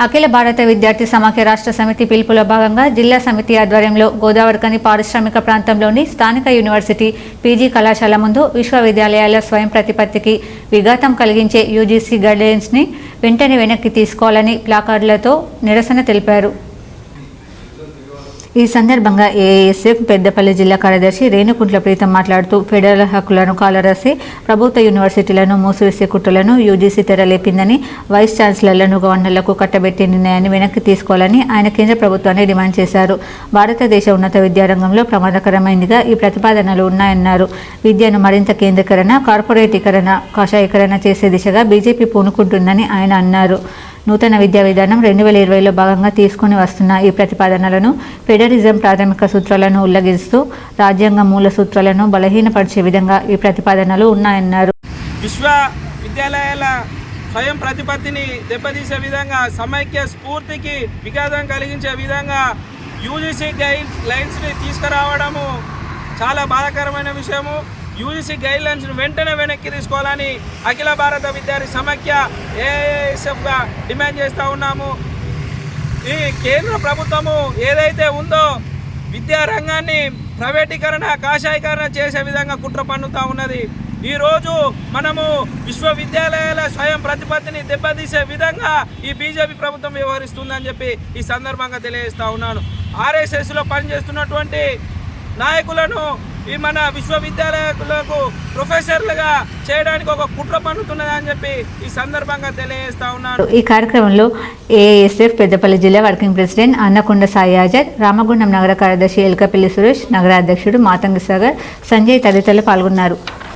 అఖిల భారత విద్యార్థి సమాఖ్య రాష్ట్ర సమితి పిలుపులో భాగంగా జిల్లా సమితి ఆధ్వర్యంలో గోదావరిఖని పారిశ్రామిక ప్రాంతంలోని స్థానిక యూనివర్సిటీ పీజీ కళాశాల ముందు విశ్వవిద్యాలయాల స్వయం ప్రతిపత్తికి విఘాతం కలిగించే యూజీసీ గైడ్లైన్స్ని వెంటనే వెనక్కి తీసుకోవాలని ప్లాకార్డులతో నిరసన తెలిపారు. ఈ సందర్భంగా ఏఐఎస్ఎఫ్ పెద్దపల్లి జిల్లా కార్యదర్శి రేణుకుంట్ల ప్రీతం మాట్లాడుతూ ఫెడరల్ హక్కులను కాలరాసి ప్రభుత్వ యూనివర్సిటీలను మూసివేసే కుట్రలను యూజీసీ తెరలేపిందని, వైస్ ఛాన్సలర్లను గవర్నర్లకు కట్టబెట్టే నిర్ణయాన్ని వెనక్కి తీసుకోవాలని ఆయన కేంద్ర ప్రభుత్వాన్ని డిమాండ్ చేశారు. భారతదేశ ఉన్నత విద్యారంగంలో ప్రమాదకరమైనదిగా ఈ ప్రతిపాదనలు ఉన్నాయన్నారు. విద్యను మరింత కేంద్రీకరణ, కార్పొరేటీకరణ, కాషాయీకరణ చేసే దిశగా బీజేపీ పూనుకుంటుందని ఆయన అన్నారు. నూతన విద్యా విధానం 2020లో భాగంగా తీసుకుని వస్తున్న ఈ ప్రతిపాదనలను ఫెడరిజం ప్రాథమిక సూత్రాలను ఉల్లంఘిస్తూ రాజ్యాంగ మూల సూత్రాలను బలహీనపరిచే విధంగా ఈ ప్రతిపాదనలు ఉన్నాయన్నారు. విశ్వవిద్యాలయాల స్వయం ప్రతిపత్తిని దెబ్బతీసే విధంగా, సమైక్య స్ఫూర్తికి విఘాతం కలిగించే విధంగా యూజీసీ గైడ్ లైన్స్ని తీసుకురావడము చాలా బాధాకరమైన విషయము. యూజీసీ గైడ్ లైన్స్ను వెంటనే వెనక్కి తీసుకోవాలని అఖిల భారత విద్యార్థి సమాఖ్య ఏఐఎస్ఎఫ్గా డిమాండ్ చేస్తూ ఉన్నాము. ఈ కేంద్ర ప్రభుత్వము ఏదైతే ఉందో విద్యారంగాన్ని ప్రైవేటీకరణ, కాషాయీకరణ చేసే విధంగా కుట్ర పన్నుతూ ఉన్నది. ఈరోజు మనము విశ్వవిద్యాలయాల స్వయం ప్రతిపత్తిని దెబ్బతీసే విధంగా ఈ బీజేపీ ప్రభుత్వం వ్యవహరిస్తుందని చెప్పి ఈ సందర్భంగా తెలియజేస్తూ ఉన్నాను. ఆర్ఎస్ఎస్లో పనిచేస్తున్నటువంటి నాయకులను ఈ మన విశ్వవిద్యాలయాలకు ప్రొఫెసర్లుగా చేయడానికి ఒక కుట్ర పన్నుతున్నదని చెప్పి ఈ సందర్భంగా తెలియజేస్తా ఉన్నాను. ఈ కార్యక్రమంలో ఏఐఎస్ఎఫ్ పెద్దపల్లి జిల్లా వర్కింగ్ ప్రెసిడెంట్ అన్నకొండ సాయి ఆజాద్, రామగుండం నగర కార్యదర్శి ఎల్కపల్లి సురేష్, నగర అధ్యక్షుడు మాతంగి సాగర్, సంజయ్ తదితరులు పాల్గొన్నారు.